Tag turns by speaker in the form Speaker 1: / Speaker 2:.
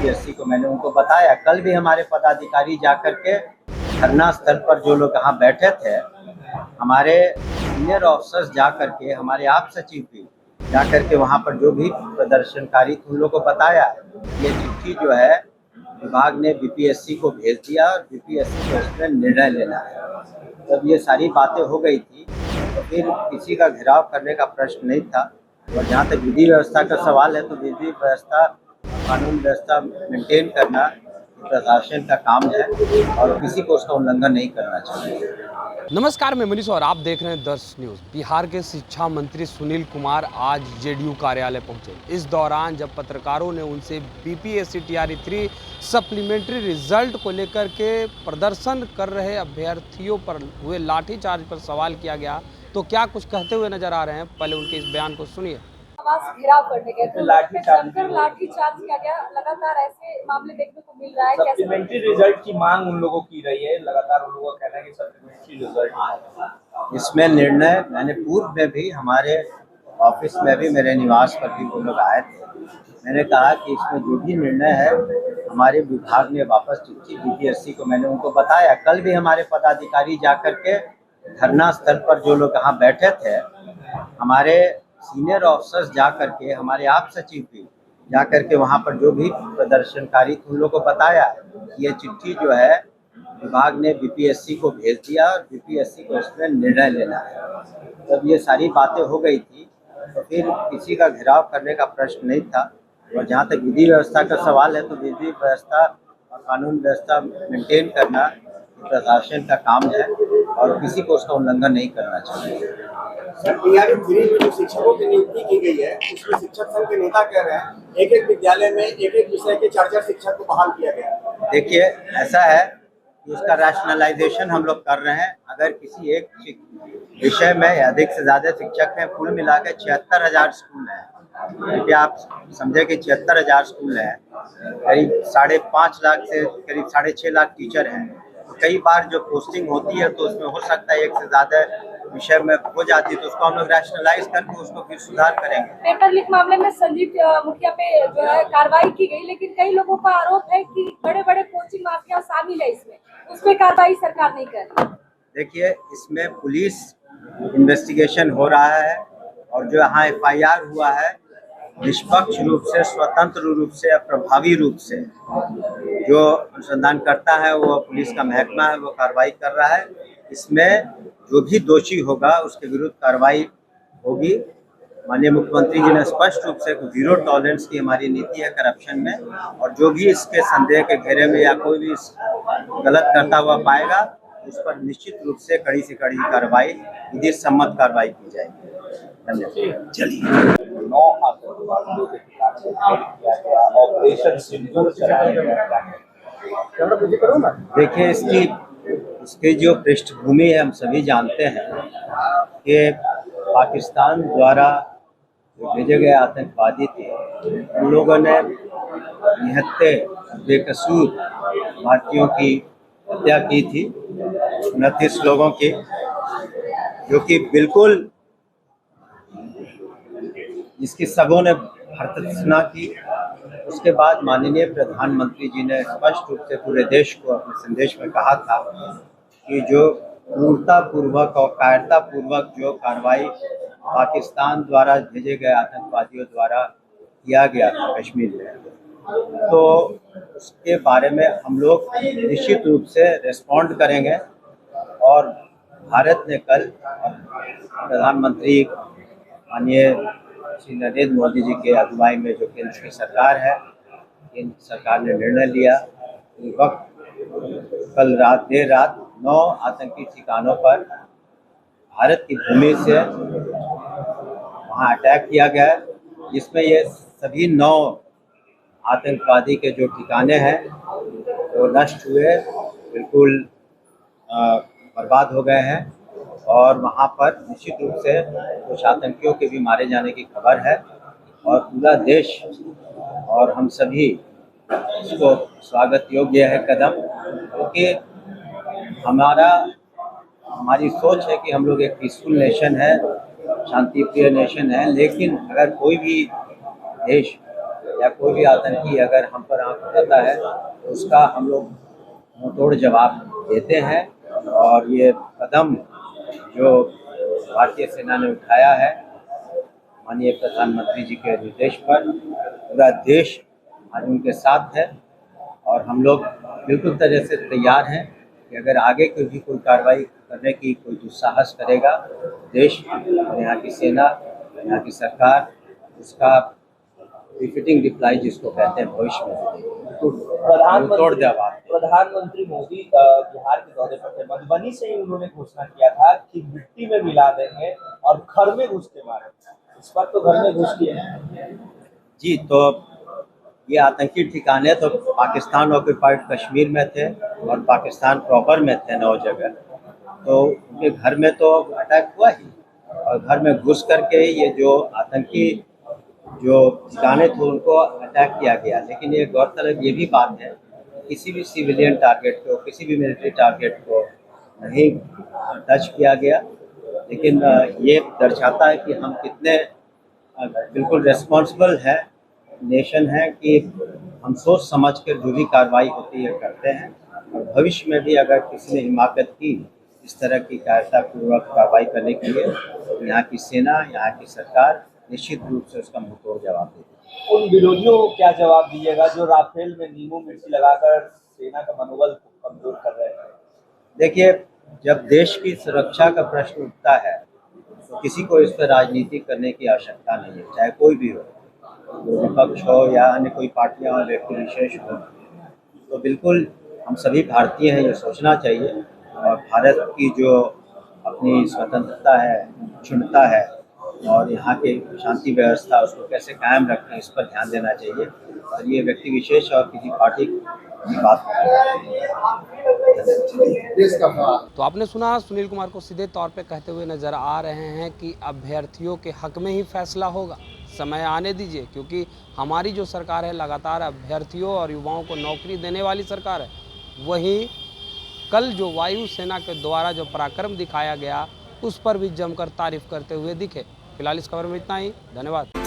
Speaker 1: BPSC को मैंने उनको बताया। कल भी हमारे पदाधिकारी जाकर के धरना स्थल पर जो लोग यहाँ बैठे थे, हमारे सीनियर ऑफिसर्स जाकर के, हमारे आप सचिव भी जाकर के वहाँ पर जो भी प्रदर्शनकारी थे उन लोगों को बताया। ये चिट्ठी जो है विभाग ने बीपीएससी को भेज दिया और बीपीएससी को इसमें निर्णय लेना है। जब ये सारी बातें हो गई थी तो फिर किसी का घेराव करने का प्रश्न नहीं था। और जहाँ तक विधि व्यवस्था का सवाल है तो विधि व्यवस्था, कानून व्यवस्था मेंटेन करना प्रशासन का काम है और किसी को उसका उल्लंघन नहीं करना चाहिए।
Speaker 2: नमस्कार, मैं मनीष और आप देख रहे हैं दर्श न्यूज। बिहार के शिक्षा मंत्री सुनील कुमार आज जेडीयू कार्यालय पहुंचे। इस दौरान जब पत्रकारों ने उनसे बीपीएससी टीआरई 3 सप्लीमेंट्री रिजल्ट को लेकर के प्रदर्शन कर रहे अभ्यर्थियों पर हुए लाठीचार्ज पर सवाल किया गया तो क्या कुछ कहते हुए नजर आ रहे हैं, पहले उनके इस बयान को सुनिए।
Speaker 3: घेराव करने गए तो लाठीचार्ज किया गया। लगातार ऐसे मामले देखने को मिल रहा है।
Speaker 4: सप्लीमेंट्री रिजल्ट की मांग उन लोगों की रही है, लगातार उन लोगों का कहना है कि सप्लीमेंट्री रिजल्ट
Speaker 1: इसमें निर्णय मैंने पूर्व में भी हमारे ऑफिस में भी मेरे निवास पर भी वो लोग आए थे। मैंने कहा कि इसमें जो भी निर्णय है हमारे विभाग ने वापस चिट्ठी बीपीएससी को मैंने उनको बताया। कल भी हमारे पदाधिकारी जाकर के धरना स्थल पर जो लोग यहाँ बैठे थे, हमारे सीनियर ऑफिसर्स जा करके, हमारे आप सचिव भी जा करके वहाँ पर जो भी प्रदर्शनकारी थे उन लोगों को बताया। ये चिट्ठी जो है विभाग ने बीपीएससी को भेज दिया और बीपीएससी को इसमें निर्णय लेना है। जब ये सारी बातें हो गई थी तो फिर किसी का घेराव करने का प्रश्न नहीं था। और जहाँ तक विधि व्यवस्था का सवाल है तो विधि व्यवस्था और कानून व्यवस्था मेंटेन करना प्रशासन का काम है और किसी को उसका उल्लंघन नहीं करना चाहिए।
Speaker 5: सर, टीआरई 3 में जो शिक्षकों की नियुक्ति की गई है उसमें शिक्षक संघ के नेता कह रहे हैं एक विद्यालय में एक विषय के 4 शिक्षक को बहाल किया गया।
Speaker 1: देखिए, ऐसा है कि उसका रैशनलाइजेशन हम लोग कर रहे हैं। अगर किसी एक विषय में अधिक से ज़्यादा शिक्षक हैं, कुल मिला के 76,000 स्कूल हैं। क्योंकि आप समझे कि 76,000 स्कूल हैं, करीब 5.5 लाख से करीब 6.5 लाख टीचर हैं। तो कई बार जो पोस्टिंग होती है तो उसमें हो सकता है एक से ज़्यादा विषय में हो जाती है, तो उसको हम लोग रैशनलाइज करके उसको फिर सुधार करेंगे।
Speaker 3: पेपर लीक मामले में संजीव मुखिया पे जो है कार्रवाई की गई, लेकिन कई लोगों का आरोप है कि बड़े बड़े कोचिंग माफिया शामिल है इसमें, उस पर कार्रवाई सरकार नहीं कर रही।
Speaker 1: देखिए, इसमें पुलिस इन्वेस्टिगेशन हो रहा है और जो यहाँ एफआईआर हुआ है निष्पक्ष रूप से, स्वतंत्र रूप से, प्रभावी रूप से जो अनुसंधान करता है वो पुलिस का महकमा है, वो कार्रवाई कर रहा है। इसमें जो भी दोषी होगा उसके विरुद्ध कार्रवाई होगी। माननीय मुख्यमंत्री जी ने स्पष्ट रूप से 0 टॉलरेंस की हमारी नीति है करप्शन में, और जो भी इसके संदेह के घेरे में या कोई भी गलत करता हुआ पाएगा उस पर निश्चित रूप से कड़ी से कड़ी कार्रवाई, विधि सम्मत कार्रवाई की जाएगी। धन्यवाद। चलिए,
Speaker 4: 9 आतंकवादियों के खिलाफ किया गया ऑपरेशन सिंदूर चलाया गया।
Speaker 1: देखिए, इसकी जो पृष्ठभूमि है हम सभी जानते हैं कि पाकिस्तान द्वारा जो भेजे गए आतंकवादी थे उन लोगों ने निहत्थे बेकसूर भारतीयों की हत्या की थी, 29 लोगों की, जो कि बिल्कुल जिसकी सबों ने भर्त्सना की। उसके बाद माननीय प्रधानमंत्री जी ने स्पष्ट रूप से पूरे देश को अपने संदेश में कहा था कि जो क्रूरतापूर्वक और कायरतापूर्वक जो कार्रवाई पाकिस्तान द्वारा भेजे गए आतंकवादियों द्वारा किया गया था कश्मीर में, तो उसके बारे में हम लोग निश्चित रूप से रिस्पॉन्ड करेंगे। और भारत ने कल प्रधानमंत्री माननीय श्री नरेंद्र मोदी जी के अगुवाई में जो केंद्र की सरकार है, केंद्र सरकार ने निर्णय लिया कि वक्त कल देर रात 9 आतंकी ठिकानों पर भारत की भूमि से वहाँ अटैक किया गया, जिसमें ये सभी 9 आतंकवादी के जो ठिकाने हैं वो नष्ट हुए, बिल्कुल बर्बाद हो गए हैं। और वहाँ पर निश्चित रूप से कुछ आतंकियों के भी मारे जाने की खबर है और पूरा देश और हम सभी इसको स्वागत योग्य है कदम, क्योंकि हमारी सोच है कि हम लोग एक पीसफुल नेशन है, शांति प्रिय नेशन है। लेकिन अगर कोई भी देश या कोई भी आतंकी अगर हम पर आँख उठाता है तो उसका हम लोग मुंहतोड़ जवाब देते हैं। और ये कदम जो भारतीय सेना ने उठाया है माननीय प्रधानमंत्री जी के निर्देश पर, पूरा देश आज उनके साथ है और हम लोग बिल्कुल तरह से तैयार हैं कि अगर आगे भी कोई कार्रवाई करने की कोई दुस्साहस करेगा, देश और यहाँ की सेना, यहाँ की सरकार उसका रिफिटिंग रिप्लाई जिसको कहते हैं भविष्य में तोड़ जवाब।
Speaker 4: प्रधानमंत्री मोदी बिहार के दौरे पर थे, मधुबनी से ही उन्होंने घोषणा किया था कि मिट्टी में मिला देंगे और घर में घुस के मारेंगे। इस बार तो घर में घुस के
Speaker 1: जी, तो ये आतंकी ठिकाने तो पाकिस्तान ऑक्यूपाइड कश्मीर में थे और पाकिस्तान प्रॉपर में थे 9 जगह, तो उनके घर में तो अटैक हुआ ही और घर में घुस करके ये जो आतंकी जो ठिकाने थे उनको अटैक किया गया। लेकिन ये गौरतलब ये भी बात है किसी भी सिविलियन टारगेट को, किसी भी मिलिट्री टारगेट को नहीं टच किया गया। लेकिन ये दर्शाता है कि हम कितने बिल्कुल रिस्पॉन्सिबल है नेशन है कि हम सोच समझ कर जो भी कार्रवाई होती है करते हैं और भविष्य में भी अगर किसी ने हिमाकत की इस तरह की कायरतापूर्वक कार्रवाई करने के लिए तो यहाँ की सेना, यहाँ की सरकार निश्चित रूप से उसका मुंहतोड़ जवाब देगी।
Speaker 4: उन विरोधियों को क्या जवाब दीजिएगा जो राफेल में नींबू मिर्ची लगाकर सेना का मनोबल कमजोर कर रहे हैं?
Speaker 1: देखिए, जब देश की सुरक्षा का प्रश्न उठता है तो किसी को इस पर राजनीति करने की आवश्यकता नहीं है, चाहे कोई भी हो, विपक्ष हो या अन्य कोई पार्टियां और व्यक्ति विशेष हो। तो बिल्कुल हम सभी भारतीय हैं, ये सोचना चाहिए और भारत की जो अपनी स्वतंत्रता है, अखंडता है और यहाँ की शांति व्यवस्था उसको कैसे कायम रखें इस पर ध्यान देना चाहिए। और ये व्यक्ति विशेष और किसी पार्टी की बात
Speaker 2: तो आपने सुना सुनील कुमार को सीधे तौर पे कहते हुए नजर आ रहे हैं कि अभ्यर्थियों के हक में ही फैसला होगा, समय आने दीजिए, क्योंकि हमारी जो सरकार है लगातार अभ्यर्थियों और युवाओं को नौकरी देने वाली सरकार है। वहीं कल जो वायु सेना के द्वारा जो पराक्रम दिखाया गया उस पर भी जमकर तारीफ करते हुए दिखे। फिलहाल इस खबर में इतना ही, धन्यवाद।